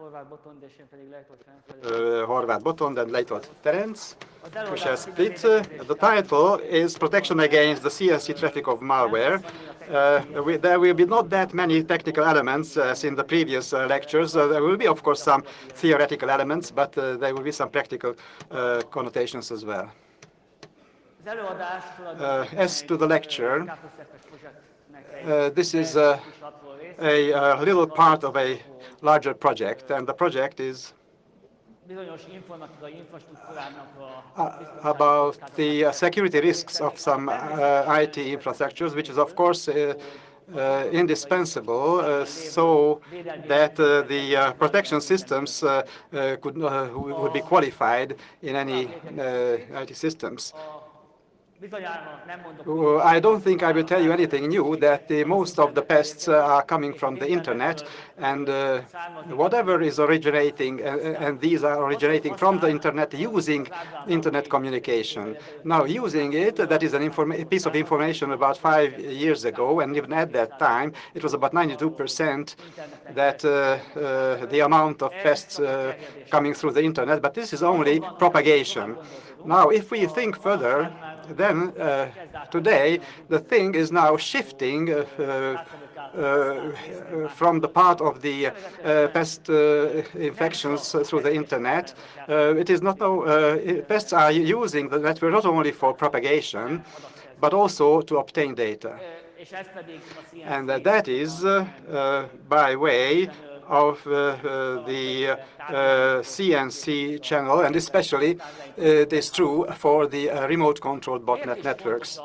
Horvath Botond and Leitold Ferenc, we shall split. The title is Protection Against the CNC Traffic of Malware. There will be not that many technical elements as in the previous lectures. There will be, of course, some theoretical elements, but there will be some practical connotations as well. As to the lecture, this is a little part of a larger project, and the project is about the security risks of some IT infrastructures, which is, of course, indispensable so that the protection systems would be qualified in any IT systems. I don't think I will tell you anything new, that most of the pests are coming from the internet, and whatever is originating, and these are originating from the internet using internet communication. Now, using it, that is a piece of information about 5 years ago, and even at that time, it was about 92% that the amount of pests coming through the internet, but this is only propagation. Now, if we think further, then today the thing is now shifting from the part of the pest infections through the internet. It is not pests are using the network not only for propagation, but also to obtain data. And that is by way of the CNC channel, and especially it is true for the remote-controlled botnet networks.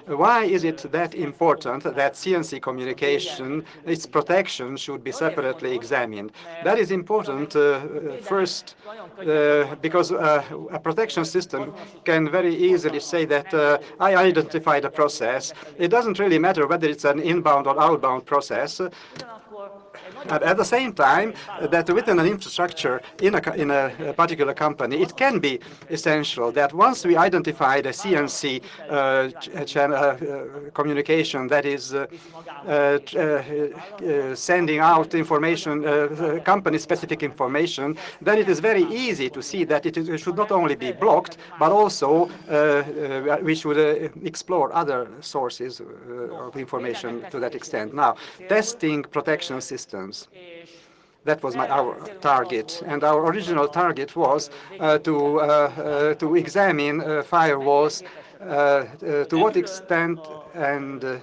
Why is it that important that CNC communication, its protection, should be separately examined? That is important first because a protection system can very easily say that I identified a process. It doesn't really matter whether it's an inbound or outbound process. At the same time, that within an infrastructure in a particular company, it can be essential that once we identify the CNC communication that is sending out information, company-specific information, then it is very easy to see that it should not only be blocked, but also we should explore other sources of information to that extent. Now, testing protection systems. That was our target, and our original target was to examine firewalls, to what extent and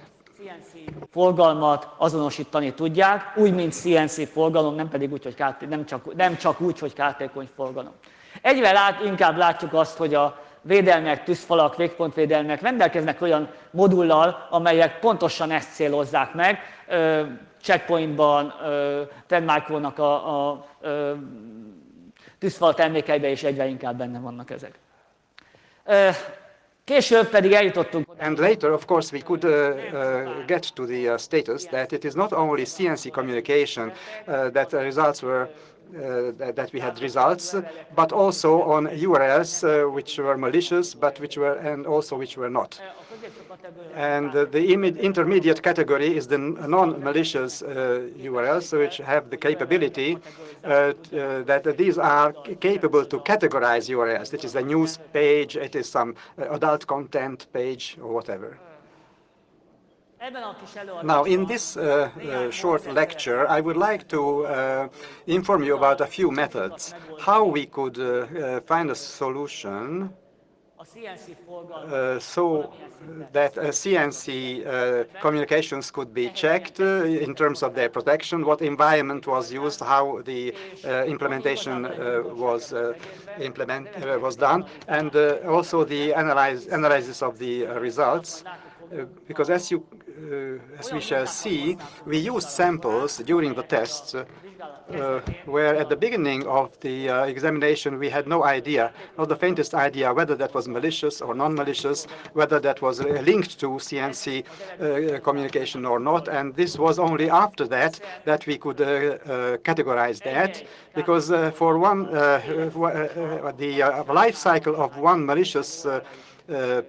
forgalmat azonosítani tudják, úgy, mint CNC forgalom, nem pedig úgy, hogy nem csak úgy, hogy kártékony forgalom. Egyre inkább látjuk azt, hogy a védelmek, tűzfalak, végpontvédelmek rendelkeznek olyan modullal, amelyek pontosan ezt célozzák meg. Checkpointban, Trendmicronak a tűzfal termékeiben is egyre inkább benne vannak ezek. Később pedig eljutottunk. And later, of course, we could get to the status that it is not only CNC communication that the results were that we had results, but also on URLs which were malicious, but which were not. And the intermediate category is the non-malicious URLs, which have the capability that these are capable to categorize URLs. It is a news page, it is some adult content page, or whatever. Now, in this short lecture, I would like to inform you about a few methods, how we could find a solution so that CNC communications could be checked in terms of their protection, what environment was used, how the implementation was done, and also the analysis of the results. Because as we shall see, we used samples during the tests where at the beginning of the examination we had no idea, not the faintest idea, whether that was malicious or non-malicious, whether that was linked to CNC communication or not. And this was only after that that we could categorize that, because for one, the life cycle of one malicious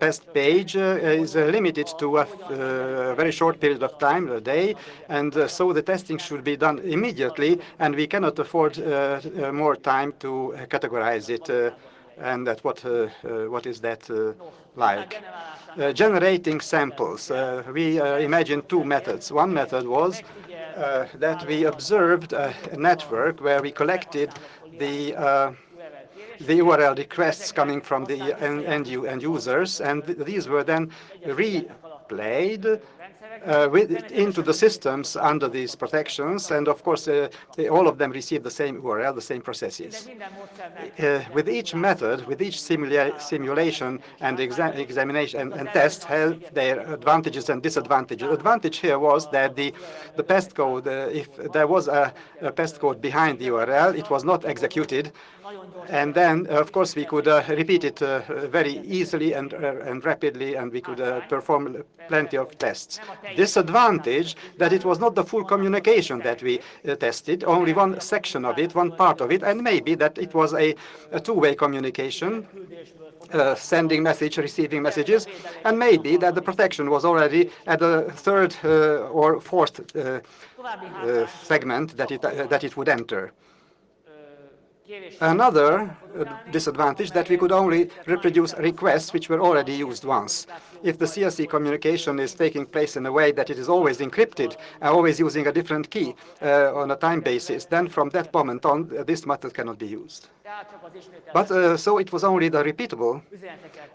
PEST page is limited to a very short period of time, a day, and so the testing should be done immediately, and we cannot afford more time to categorize it. And that what is that like? Generating samples. We imagined two methods. One method was that we observed a network where we collected the URL requests coming from the end users, and these were then replayed into the systems under these protections, and of course all of them receive the same URL, the same processes. With each method, with each simulation and examination and test have their advantages and disadvantages. The advantage here was that the PEST code, if there was a PEST code behind the URL, it was not executed, and then of course we could repeat it very easily and rapidly, and we could perform plenty of tests. Disadvantage that it was not the full communication that we tested, only one section of it, one part of it, and maybe that it was a two-way communication, sending message, receiving messages, and maybe that the protection was already at the third or fourth segment that it would enter. Another disadvantage that we could only reproduce requests which were already used once. If the CSE communication is taking place in a way that it is always encrypted, always using a different key on a time basis, then from that moment on, this method cannot be used. But so it was only the repeatable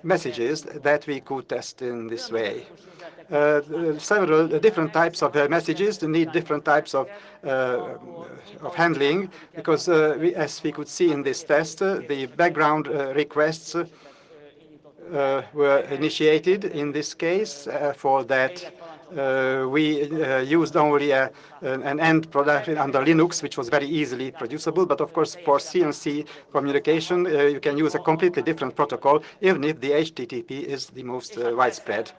messages that we could test in this way. Several different types of messages need different types of handling, because as we could see in this test, the background requests were initiated in this case. For that, we used only an end product under Linux, which was very easily producible. But of course, for CNC communication, you can use a completely different protocol, even if the HTTP is the most widespread.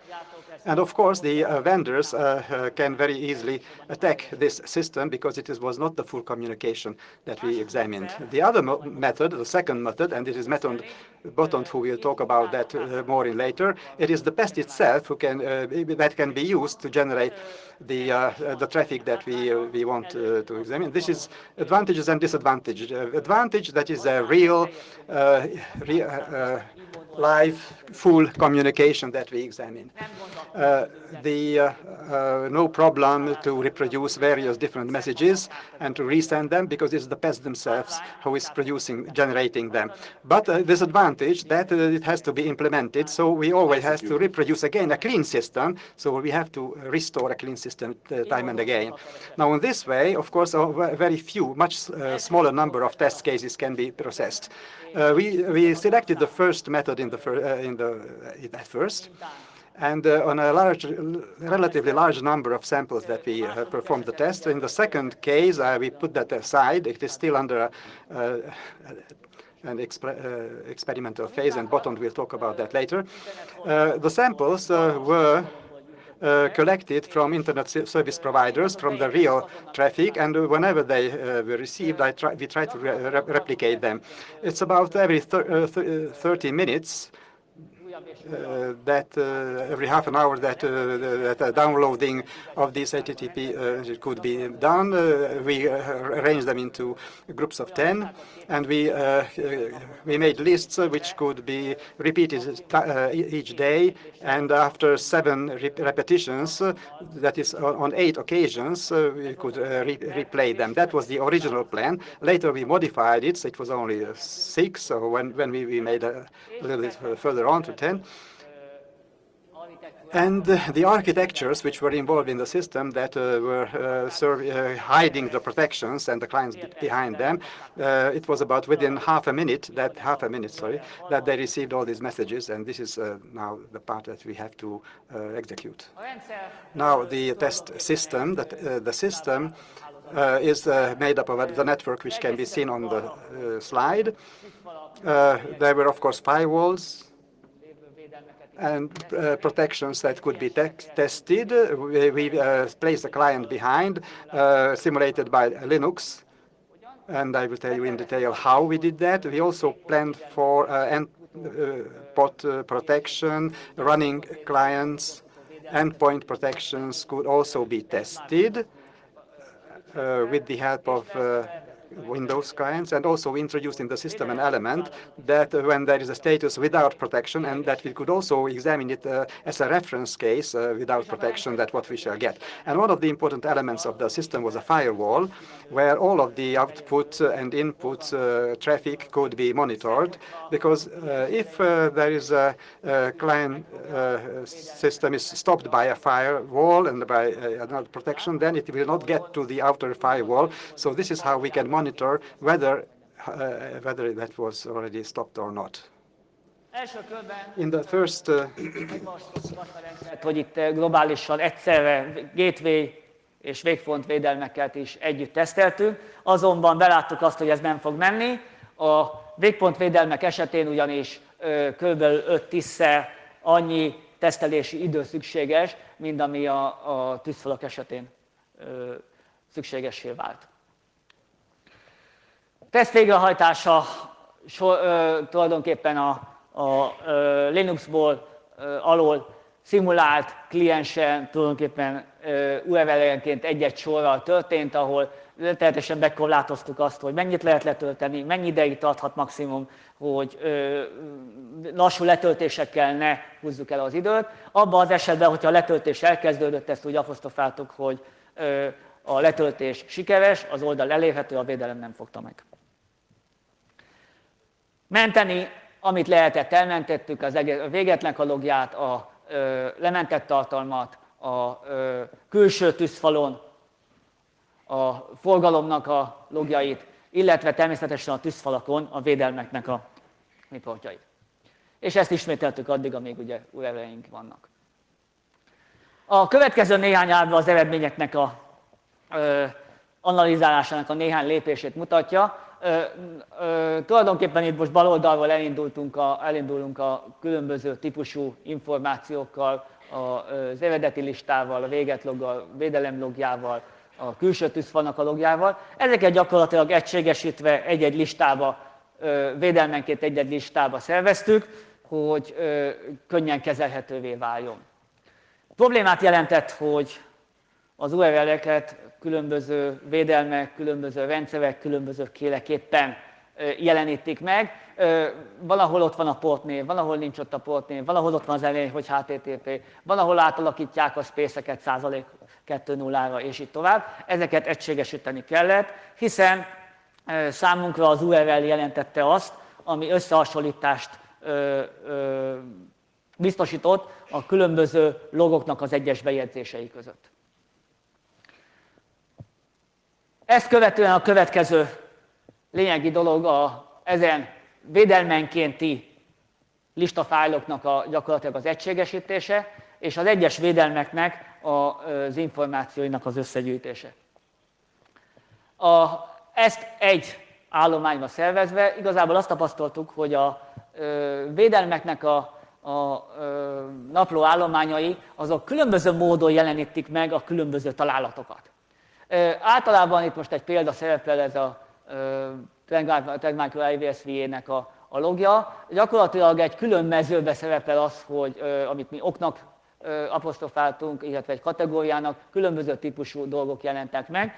And of course, the vendors can very easily attack this system because it was not the full communication that we examined. The other method, the second method, and it is Method Botond who will talk about that more in later. It is the PEST itself that can be used to generate the traffic that we want to examine. This is advantages and disadvantages. Advantage, that is a real, live, full communication that we examine. No problem to reproduce various different messages and to resend them, because it's the PEST themselves who is generating them. But disadvantage that it has to be implemented, so we always have to reproduce again a clean system, so we have to restore a clean system time and again. Now in this way, of course, very few, much smaller number of test cases can be processed. We selected the first method at first, and on a relatively large number of samples that we performed the test. In the second case, we put that aside. It is still under an experimental phase, and Botond will talk about that later. The samples were collected from internet service providers, from the real traffic, and whenever they were received, we try to replicate them. It's about every 30 minutes that every half an hour that downloading of these HTTP could be done. We arrange them into groups of 10, and we made lists which could be repeated each day, and after 7 repetitions, that is on 8 occasions, we could replay them. That was the original plan. Later we modified it, so it was only 6, so when we made a little bit further on to 10. And the architectures which were involved in the system that were hiding the protections and the clients behind them, it was about within half a minute that they received all these messages, and this is now the part that we have to execute. Now the test system, the system is made up of the network which can be seen on the slide. There were of course firewalls and protections that could be tested. We placed the client behind, simulated by Linux, and I will tell you in detail how we did that. We also planned for bot protection, running clients, endpoint protections could also be tested with the help of Windows clients, and also introduced in the system an element that when there is a status without protection, and that we could also examine it as a reference case without protection, that what we shall get. And one of the important elements of the system was a firewall where all of the output and input traffic could be monitored, because if there is a client system is stopped by a firewall and by another protection, then it will not get to the outer firewall. So this is how we can monitor whether that was already stopped or not. In the first hogy itt globálisan egyszerre gateway és végfront védelmeket is együtt teszteltünk, azonban beláttuk azt, hogy ez nem fog menni. A végpont védelmek esetén ugyanis kb. 5-10-szer annyi tesztelési idő szükséges, mint ami a tűzfalak esetén szükségessé vált. Teszt végrehajtása tulajdonképpen a Linuxból alól szimulált kliensen tulajdonképpen URL-enként egy-egy sorral történt, ahol teljesen bekorlátoztuk azt, hogy mennyit lehet letölteni, mennyi ideig tarthat maximum, hogy lassú letöltésekkel ne húzzuk el az időt. Abban az esetben, hogyha a letöltés elkezdődött, ezt úgy apostrofáltuk, hogy a letöltés sikeres, az oldal elérhető, a védelem nem fogta meg. Menteni, amit lehetett, elmentettük, a végetlen logját, a lementett tartalmat, a külső tűzfalon a forgalomnak a logjait, illetve természetesen a tűzfalakon a védelmeknek a reportjait. És ezt ismételtük addig, amíg ugye URL-eink vannak. A következő néhány ábra az eredményeknek a analizálásának a néhány lépését mutatja. Tulajdonképpen itt most bal oldalról elindulunk a különböző típusú információkkal, az eredeti listával, a végetloggal, védelem logjával, a külső tűzfalnak a logjával. Ezeket gyakorlatilag egységesítve egy-egy listába, védelmenként egy-egy listába szerveztük, hogy könnyen kezelhetővé váljon. Problémát jelentett, hogy az URL-eket különböző védelmek, különböző rendszerek, különbözőképpen jelenítik meg. Valahol ott van a portnév, valahol nincs ott a portnév, valahol ott van az elején, hogy HTTP, valahol átalakítják a space-eket %2.0-ra, és így tovább. Ezeket egységesíteni kellett, hiszen számunkra az URL jelentette azt, ami összehasonlítást biztosított a különböző logoknak az egyes bejegyzései között. Ezt követően a következő lényegi dolog ezen védelmenkénti listafájloknak gyakorlatilag az egységesítése, és az egyes védelmeknek az információinak az összegyűjtése. Ezt egy állományba szervezve igazából azt tapasztaltuk, hogy a védelmeknek a napló állományai azok különböző módon jelenítik meg a különböző találatokat. Általában itt most egy példa szerepel, ez a TagMicro IVSV-nek a logja. Gyakorlatilag egy külön mezőbe szerepel az, hogy amit mi oknak apostrofáltunk, illetve egy kategóriának különböző típusú dolgok jelentek meg.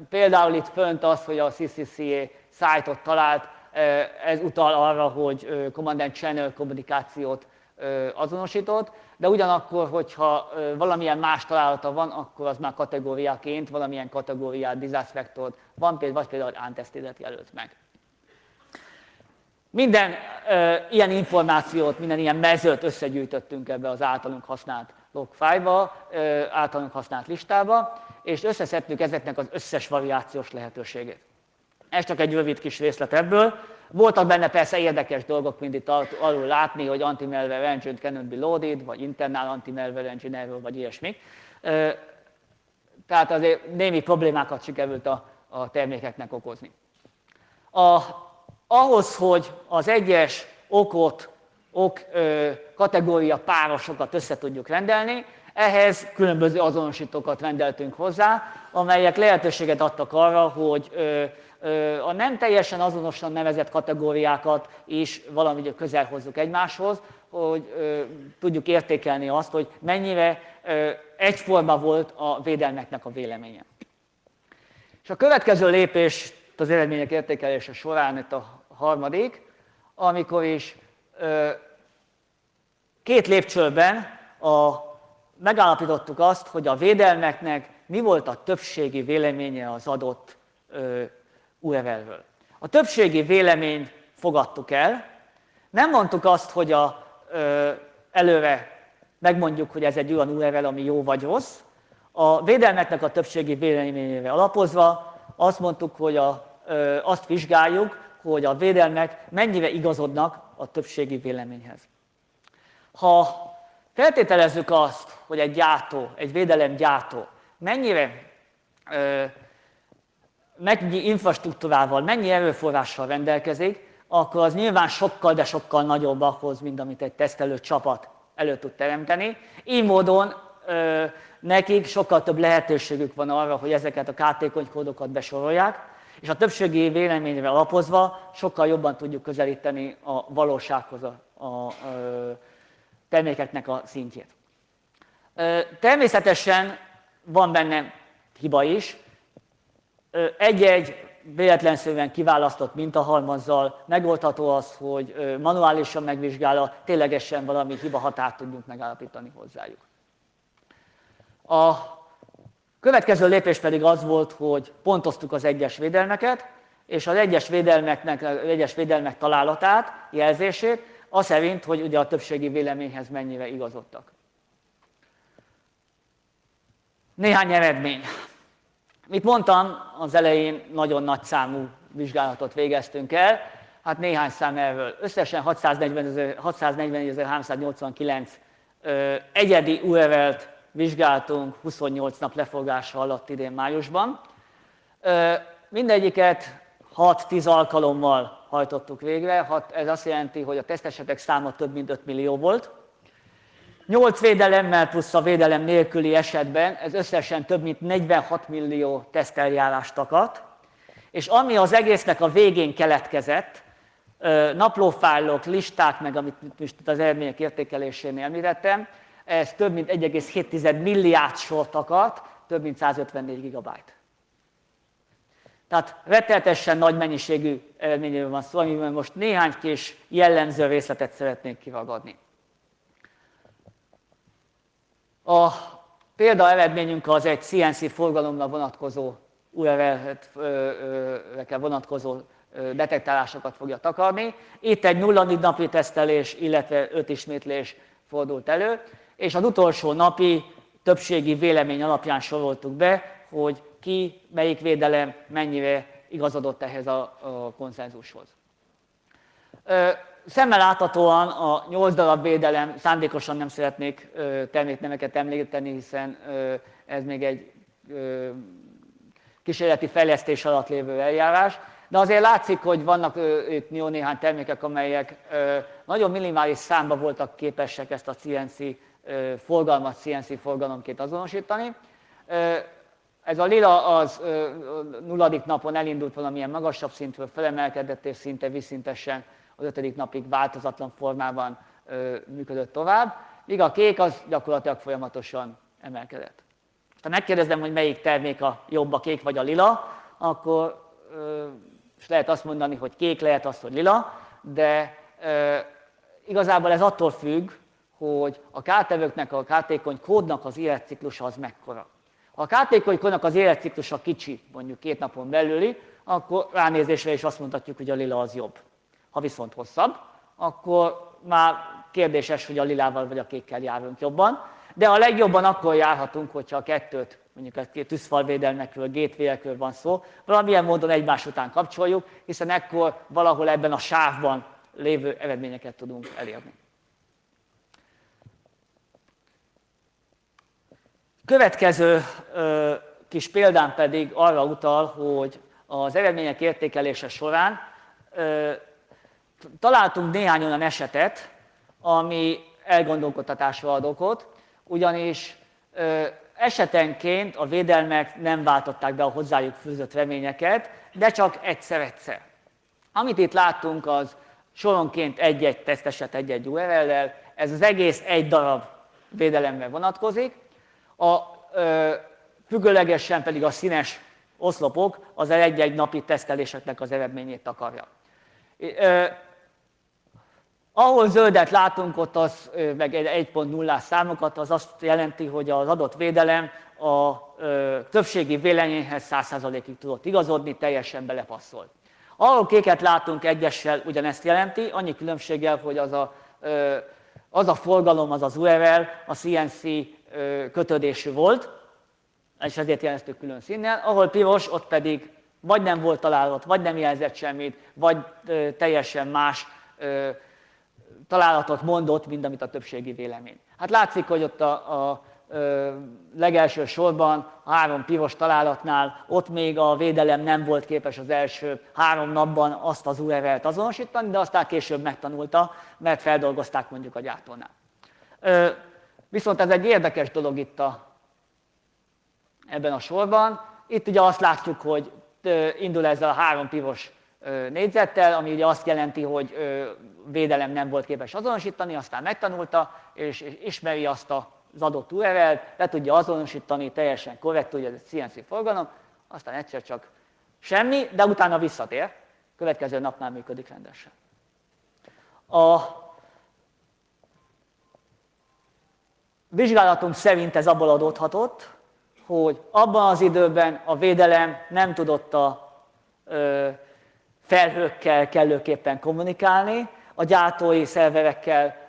Például itt fönt az, hogy a CCCA szájtot talált, ez utal arra, hogy Command and Channel kommunikációt azonosított, de ugyanakkor, hogyha valamilyen más találata van, akkor az már kategóriaként, valamilyen kategóriát, disaster vector van, vagy például untested-et jelölt meg. Minden ilyen információt, minden ilyen mezőt összegyűjtöttünk ebbe az általunk használt logfile-ba, általunk használt listába, és összeszedtük ezeknek az összes variációs lehetőségét. Ez csak egy rövid kis részlet ebből. Voltak benne persze érdekes dolgok, mint itt alul látni, hogy anti-malware engine cannot be loaded, vagy internal anti-malware engine error, vagy ilyesmi. Tehát azért némi problémákat sikerült a termékeknek okozni. Ahhoz, hogy az egyes kategória párosokat össze tudjuk rendelni, ehhez különböző azonosítókat rendeltünk hozzá, amelyek lehetőséget adtak arra, hogy a nem teljesen azonosan nevezett kategóriákat is valamivel közel hozzuk egymáshoz, hogy tudjuk értékelni azt, hogy mennyire egyforma volt a védelmeknek a véleménye. És a következő lépés az eredmények értékelése során, itt a harmadik, amikor is két lépcsőben megállapítottuk azt, hogy a védelmeknek mi volt a többségi véleménye az adott URL-ről. A többségi véleményt fogadtuk el, nem mondtuk azt, hogy előre megmondjuk, hogy ez egy olyan URL, ami jó vagy rossz. A védelmeknek a többségi véleményére alapozva azt mondtuk, hogy azt vizsgáljuk, hogy a védelmek mennyire igazodnak a többségi véleményhez. Ha feltételezzük azt, hogy egy védelemgyártó mennyire mennyi infrastruktúrával, mennyi erőforrással rendelkezik, akkor az nyilván sokkal, de sokkal nagyobb ahhoz, mint amit egy tesztelő csapat elő tud teremteni. Így módon nekik sokkal több lehetőségük van arra, hogy ezeket a kártékony kódokat besorolják, és a többségi véleményre alapozva sokkal jobban tudjuk közelíteni a valósághoz a termékeknek a szintjét. Természetesen van benne hiba is. Egy-egy véletlenszerűen kiválasztott mintahalmazzal megoldható az, hogy manuálisan megvizsgálva ténylegesen valami hiba határt tudjunk megállapítani hozzájuk. A következő lépés pedig az volt, hogy pontoztuk az egyes védelmeket, és az egyes védelmek találatát, jelzését, az szerint, hogy ugye a többségi véleményhez mennyire igazodtak. Néhány eredmény. Mit mondtam, az elején nagyon nagy számú vizsgálatot végeztünk el, hát néhány szám erről. Összesen 640.389 egyedi URL-t vizsgáltunk 28 nap lefogása alatt idén májusban. Mindegyiket 6-10 alkalommal hajtottuk végre, ez azt jelenti, hogy a tesztesetek száma több mint 5 millió volt. 8 védelemmel plusz a védelem nélküli esetben ez összesen több mint 46 millió teszteljárást takart, és ami az egésznek a végén keletkezett, naplófájlok, listák, meg amit most az eredmények értékelésénél említettem, ez több mint 1,7 milliárd sort takart, több mint 154 gigabyte. Tehát rettenetesen nagy mennyiségű eredményről van szó, amiben most néhány kis jellemző részletet szeretnék kiragadni. A példa eredményünk az egy CNC forgalomra vonatkozó URL-ekre vonatkozó detektálásokat fogja takarni. Itt egy 0. napi tesztelés, illetve 5 ismétlés fordult elő, és az utolsó napi többségi vélemény alapján soroltuk be, hogy ki, melyik védelem mennyire igazodott ehhez a konszenzushoz. Szemmel láthatóan a 8 darab védelem, szándékosan nem szeretnék termékneveket említeni, hiszen ez még egy kísérleti fejlesztés alatt lévő eljárás, de azért látszik, hogy vannak itt jó néhány termékek, amelyek nagyon minimális számba voltak képesek ezt a CNC forgalmat CNC forgalomként azonosítani. Ez a lila az 0. napon elindult valamilyen magasabb szintről, felemelkedett és szinte vízszintesen az 5. napig változatlan formában működött tovább, míg a kék az gyakorlatilag folyamatosan emelkedett. Ha megkérdezem, hogy melyik termék a jobb, a kék vagy a lila, akkor lehet azt mondani, hogy kék, lehet azt, hogy lila, de igazából ez attól függ, hogy a kártevőknek, a kártékony kódnak az életciklusa az mekkora. Ha a kártékony kódnak az életciklusa kicsi, mondjuk 2 napon belüli, akkor ránézésre is azt mondhatjuk, hogy a lila az jobb. Ha viszont hosszabb, akkor már kérdéses, hogy a lilával vagy a kékkel járunk jobban. De a legjobban akkor járhatunk, hogyha a kettőt, mondjuk a tűzfalvédelmekről, gateway-ekről van szó, valamilyen módon egymás után kapcsoljuk, hiszen ekkor valahol ebben a sávban lévő eredményeket tudunk elérni. Következő kis példám pedig arra utal, hogy az eredmények értékelése során találtunk néhány olyan esetet, ami elgondolkodtatásra ad okot, ugyanis esetenként a védelmek nem váltották be a hozzájuk fűzött reményeket, de csak egyszer-egyszer. Amit itt láttunk, az soronként egy-egy teszteset egy-egy URL-lel, ez az egész egy darab védelemre vonatkozik, függőlegesen pedig a színes oszlopok az egy-egy napi teszteléseknek az eredményét takarja. Ahol zöldet látunk, ott az, meg 1.0-ás számokat, az azt jelenti, hogy az adott védelem a többségi véleményhez 100%-ig tudott igazodni, teljesen belepasszolt. Ahol kéket látunk egyessel, ugyanezt jelenti, annyi különbséggel, hogy az a forgalom, az az URL, a CNC kötődésű volt, és ezért jeleztük külön színnel, ahol piros, ott pedig vagy nem volt találat, vagy nem jelzett semmit, vagy teljesen más találatot mondott, mint amit a többségi vélemény. Hát látszik, hogy ott a legelső sorban, a 3 piros találatnál, ott még a védelem nem volt képes az első 3 napban azt az URL-t azonosítani, de aztán később megtanulta, mert feldolgozták mondjuk a gyártónál. Viszont ez egy érdekes dolog itt ebben a sorban. Itt ugye azt látjuk, hogy indul ezzel a 3 piros négyzettel, ami ugye azt jelenti, hogy védelem nem volt képes azonosítani, aztán megtanulta, és ismeri azt az adott URL-t, le tudja azonosítani teljesen korrektül, hogy ez egy CNC forgalom, aztán egyszer csak semmi, de utána visszatér, következő napnál működik rendesen. A vizsgálatunk szerint ez abból adódhatott, hogy abban az időben a védelem nem tudott a felhőkkel kellőképpen kommunikálni, a gyártói szerverekkel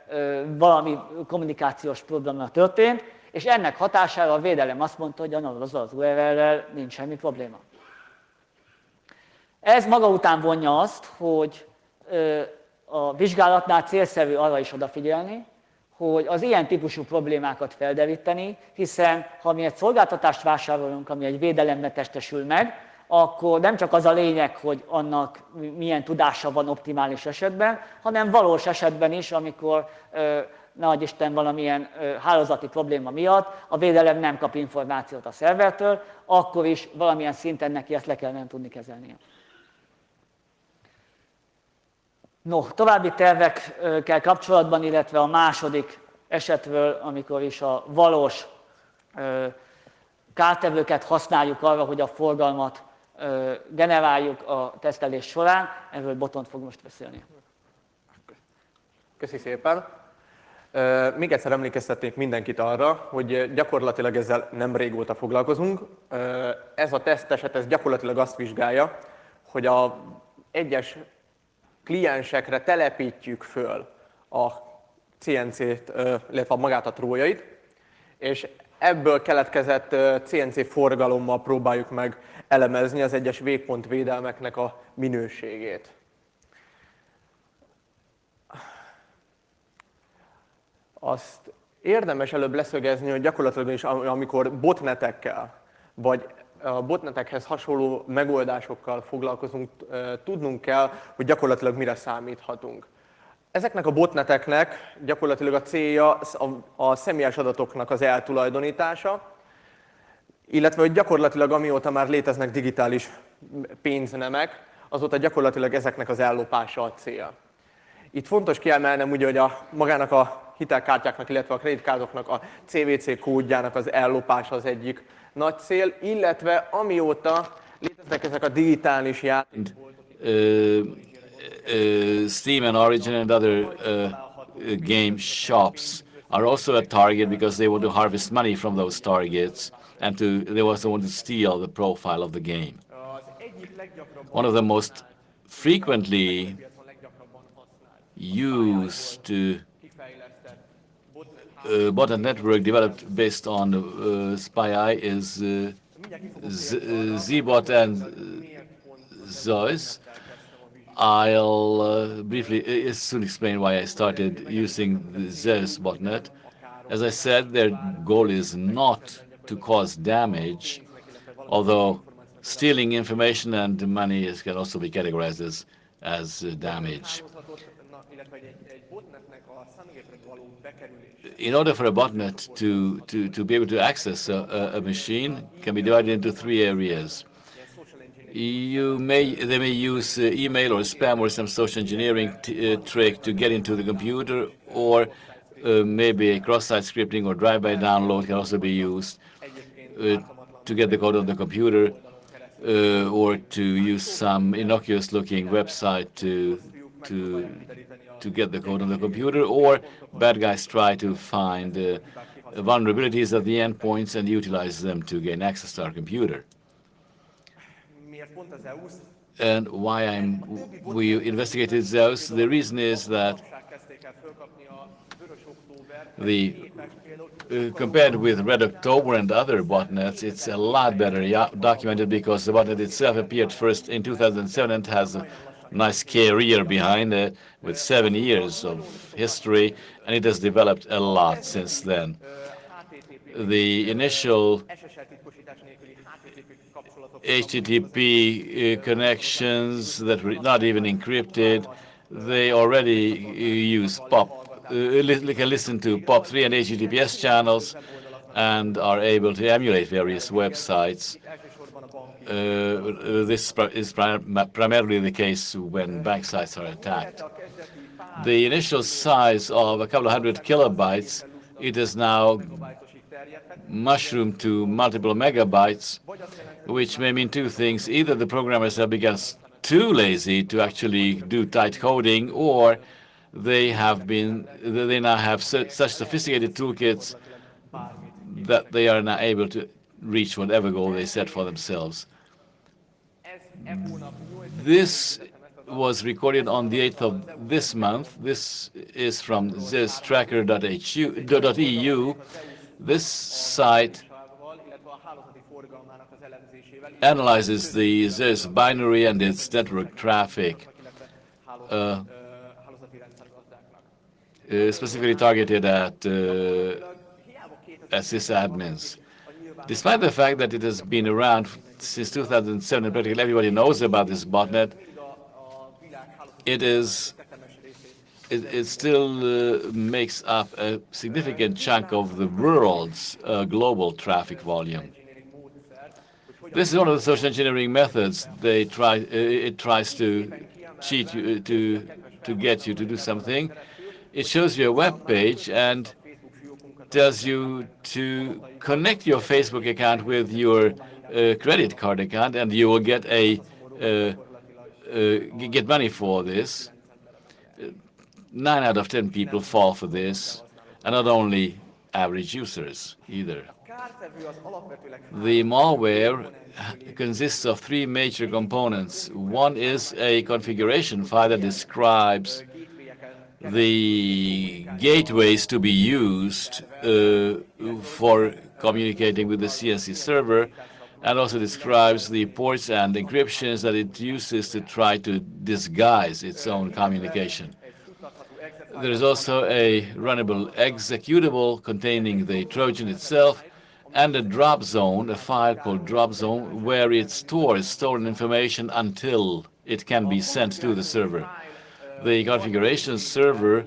valami kommunikációs probléma történt, és ennek hatására a védelem azt mondta, hogy azzal az URL-rel nincs semmi probléma. Ez maga után vonja azt, hogy a vizsgálatnál célszerű arra is odafigyelni, hogy az ilyen típusú problémákat felderíteni, hiszen ha mi egy szolgáltatást vásárolunk, ami egy védelemben testesül meg, akkor nem csak az a lényeg, hogy annak milyen tudása van optimális esetben, hanem valós esetben is, amikor nehogy Isten valamilyen hálózati probléma miatt a védelem nem kap információt a szervertől, akkor is valamilyen szinten neki ezt le kellene tudni kezelnie. No, további tervekkel kapcsolatban, illetve a második esetről, amikor is a valós kártevőket használjuk arra, hogy a forgalmat generáljuk a tesztelés során, erről Botond fog most beszélni. Köszi szépen. Még egyszer emlékeztetnék mindenkit arra, hogy gyakorlatilag ezzel nem régóta foglalkozunk. Ez a teszteset ez gyakorlatilag azt vizsgálja, hogy a egyes kliensekre telepítjük föl a CNC-t, illetve magát a trójait, és ebből keletkezett CNC forgalommal próbáljuk meg elemezni az egyes végpontvédelmeknek a minőségét. Azt érdemes előbb leszögezni, hogy gyakorlatilag is, amikor botnetekkel, vagy a botnetekhez hasonló megoldásokkal foglalkozunk, tudnunk kell, hogy gyakorlatilag mire számíthatunk. Ezeknek a botneteknek gyakorlatilag a célja a személyes adatoknak az eltulajdonítása, illetve hogy gyakorlatilag amióta már léteznek digitális pénznemek, azóta gyakorlatilag ezeknek az ellopása a cél. Itt fontos kiemelnem ugye, hogy magának a hitelkártyáknak, illetve a kreditkártyáknak a CVC kódjának az ellopása az egyik nagy cél, illetve amióta léteznek ezek a digitális játékok. Steam and Origin and other game shops are also a target because they want to harvest money from those targets and they also want to steal the profile of the game. One of the most frequently used botnet network developed based on SPI is Z Botond Horvath. I'll briefly soon explain why I started using the Zeus botnet. As I said, their goal is not to cause damage, although stealing information and money can also be categorized as as damage. In order for a botnet to be able to access a machine, can be divided into three areas. They may use email or spam or some social engineering trick to get into the computer, or maybe a cross-site scripting or drive-by download can also be used to get the code on the computer, or to use some innocuous-looking website to get the code on the computer, or bad guys try to find vulnerabilities at the endpoints and utilize them to gain access to our computer. And why we investigated those, the reason is that compared with Red October and other botnets, it's a lot better documented, because the botnet itself appeared first in 2007 and has a nice career behind it with 7 years of history, and it has developed a lot since then. The initial HTTP connections that were not even encrypted, they already use can listen to POP3 and HTTPS channels and are able to emulate various websites. This is primarily the case when bank sites are attacked. The initial size of a couple of hundred kilobytes, it is now mushroomed to multiple megabytes, which may mean two things. Either the programmers have become too lazy to actually do tight coding, or they now have such sophisticated toolkits that they are now able to reach whatever goal they set for themselves. This was recorded on the 8th of this month. This is from zeus-tracker.eu. This site analyzes the Zeus binary and its network traffic, specifically targeted at sysadmins. Despite the fact that it has been around since 2007 and practically everybody knows about this botnet, it still makes up a significant chunk of the world's global traffic volume. This is one of the social engineering methods. It tries to cheat you, to get you to do something. It shows you a web page and tells you to connect your Facebook account with your credit card account, and you will get get money for this. 9 out of 10 people fall for this, and not only average users either. The malware consists of 3 major components. One is a configuration file that describes the gateways to be used for communicating with the CNC server, and also describes the ports and encryptions that it uses to try to disguise its own communication. There is also a runnable executable containing the Trojan itself, and a drop zone, a file called drop zone, where it stores stolen information until it can be sent to the server. The configuration server,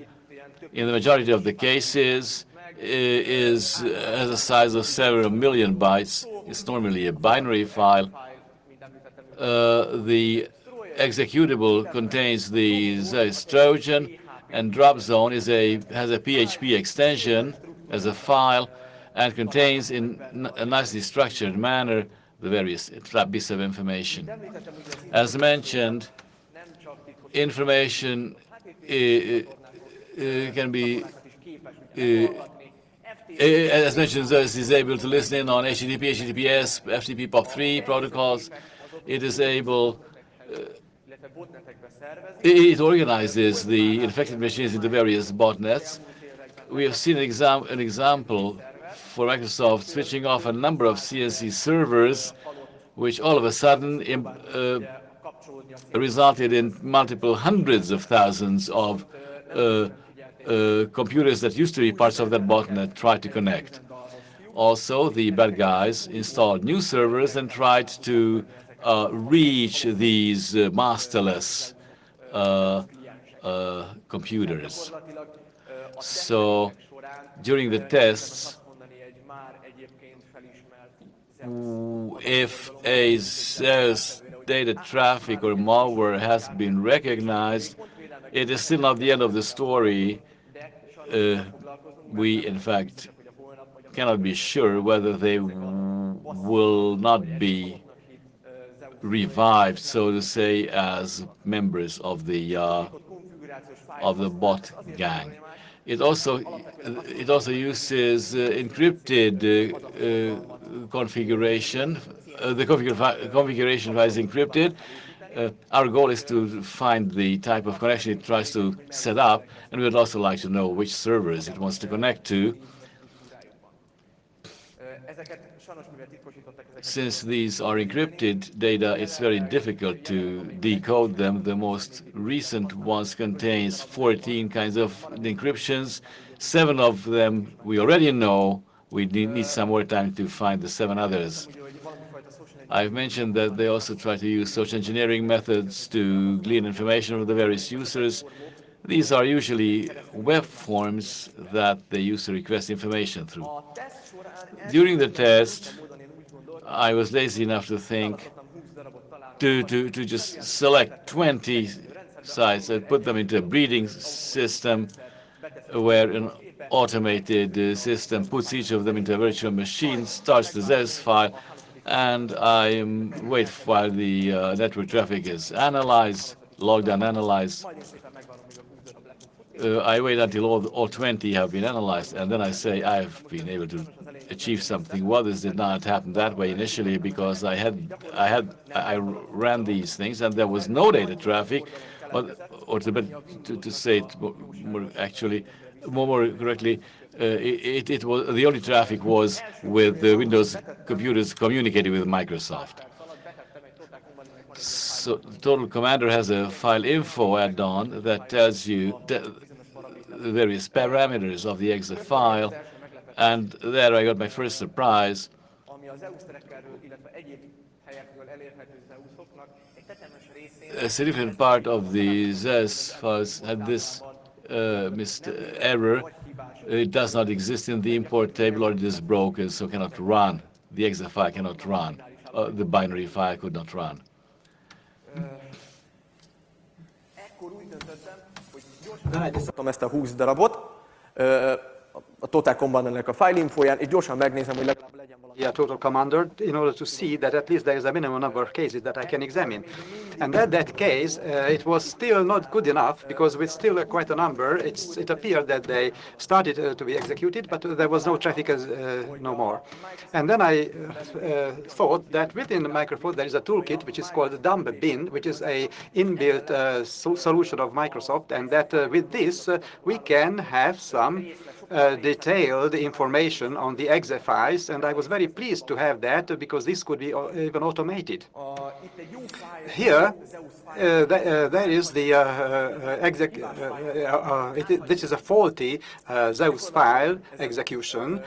in the majority of the cases, has a size of several million bytes. It's normally a binary file. The executable contains the Zeus Trojan, and drop zone has a PHP extension as a file, and contains in a nicely structured manner the various bits of information. As mentioned, information can be, as mentioned, Zeus is able to listen in on HTTP, HTTPS, FTP, POP3 protocols. It is able, it organizes the infected machines into various botnets. We have seen an example for Microsoft switching off a number of CNC servers, which all of a sudden resulted in multiple hundreds of thousands of computers that used to be parts of that botnet tried to connect. Also, the bad guys installed new servers and tried to reach these masterless computers. So during the tests, if a Zeus data traffic or malware has been recognized, it is still not the end of the story. We, in fact, cannot be sure whether they will not be revived, so to say, as members of the bot gang. It also uses encrypted configuration. The configuration file is encrypted. Our goal is to find the type of connection it tries to set up, and we would also like to know which servers it wants to connect to. Since these are encrypted data, it's very difficult to decode them. The most recent ones contains 14 kinds of encryptions. 7 of them we already know. We need some more time to find the 7 others. I've mentioned that they also try to use social engineering methods to glean information from the various users. These are usually web forms that the user requests information through. During the test, I was lazy enough to think to just select 20 sites and put them into a breeding system where an automated system puts each of them into a virtual machine, starts the Zeus file, and I wait while the network traffic is analyzed, logged and analyzed. I wait until all 20 have been analyzed, and then I say I've been able to achieve something. Well, this did not happen that way initially because I ran these things and there was no data traffic, or to say it more correctly, it was the only traffic was with the Windows computers communicating with Microsoft. So Total Commander has a file info add-on that tells you the various parameters of the exe file, and there I got my first surprise. A significant part of the Zeus files had this missed error. It does not exist in the import table, or it is broken, so cannot run. The exe file cannot run. The binary file could not run. Beállítottam ezt a 20 darabot a Total Commandernek a file infóján, és gyorsan megnézem, hogy legalább legyen valami. Yeah, Total Commander, in order to see that at least there is a minimum number of cases that I can examine. And that case, it was still not good enough, because with still quite a number, it appeared that they started to be executed, but there was no traffic no more. And then I thought that within the Microsoft there is a toolkit which is called Dumb Bin, which is a inbuilt solution of Microsoft, and that with this we can have some detailed information on the exe files, and I was very pleased to have that because this could be even automated. Here, there is the this is a faulty Zeus file execution,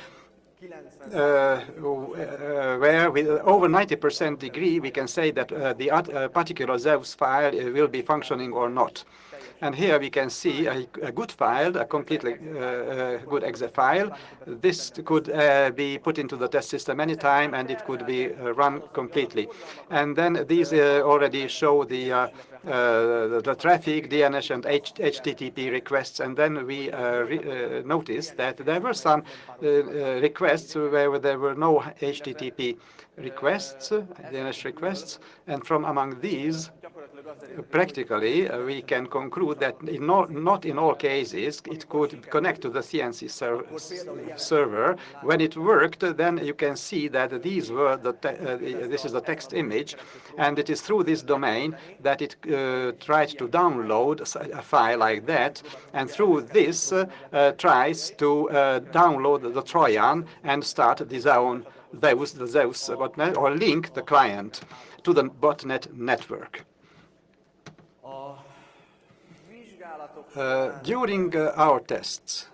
where with over 90% degree we can say that the particular Zeus file will be functioning or not. And here we can see a good file, a completely good exe file. This could be put into the test system anytime, and it could be run completely. And then these already show the traffic, DNS, and HTTP requests. And then we noticed that there were some requests where there were no HTTP requests, DNS requests, and from among these, practically, we can conclude that not in all cases it could connect to the CNC server. When it worked, then you can see that these were this is the text image, and it is through this domain that it tries to download a file like that, and through this tries to download the Trojan and start the Zeus botnet, or link the client to the botnet network. During our tests,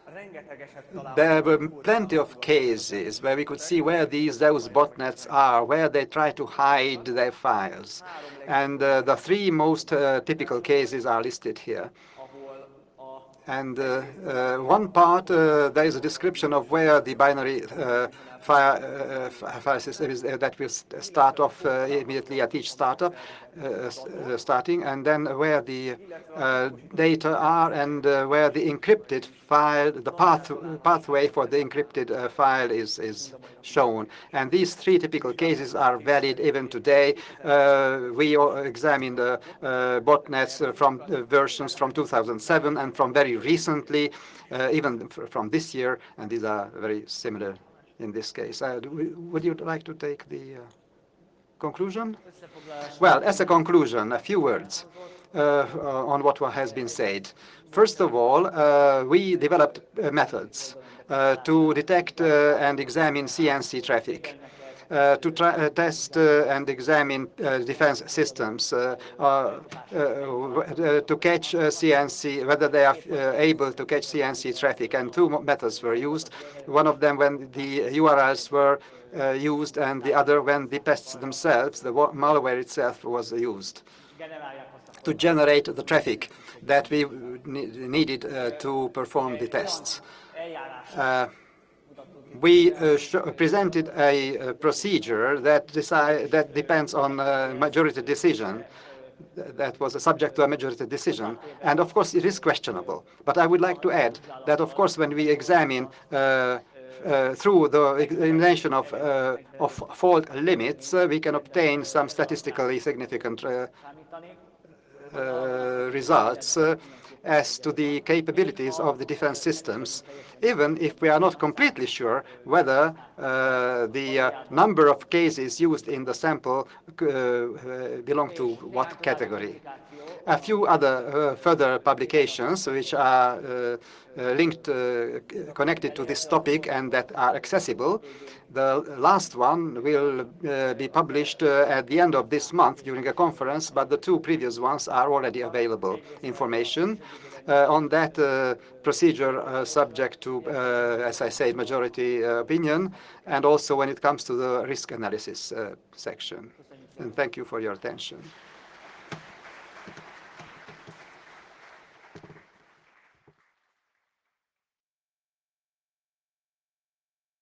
there were plenty of cases where we could see where those botnets are, where they try to hide their files. And the three most typical cases are listed here. And one part, there is a description of where the binary file system is that will start off immediately at each startup, starting, and then where the data are and where the encrypted file, the pathway for the encrypted file is shown. And these three typical cases are valid even today. We examined botnets from versions from 2007 and from very recently, even from this year, and these are very similar in this case. Would you like to take the conclusion? Well, as a conclusion, a few words on what has been said. First of all, we developed methods to detect and examine CNC traffic. To test and examine defense systems, to catch CNC, whether they are able to catch CNC traffic. And two methods were used. One of them when the URLs were used, and the other when the pests themselves, the malware itself, was used to generate the traffic that we needed to perform the tests. We presented a procedure that depends on a majority decision. That was a subject to a majority decision. And of course, it is questionable. But I would like to add that, of course, when we examine through the examination of fault limits, we can obtain some statistically significant results as to the capabilities of the defense systems, even if we are not completely sure whether the number of cases used in the sample belong to what category. A few other further publications which are connected to this topic and that are accessible. The last one will be published at the end of this month during a conference, but the two previous ones are already available information on that procedure subject to, as I said, majority opinion, and also when it comes to the risk analysis section. And thank you for your attention.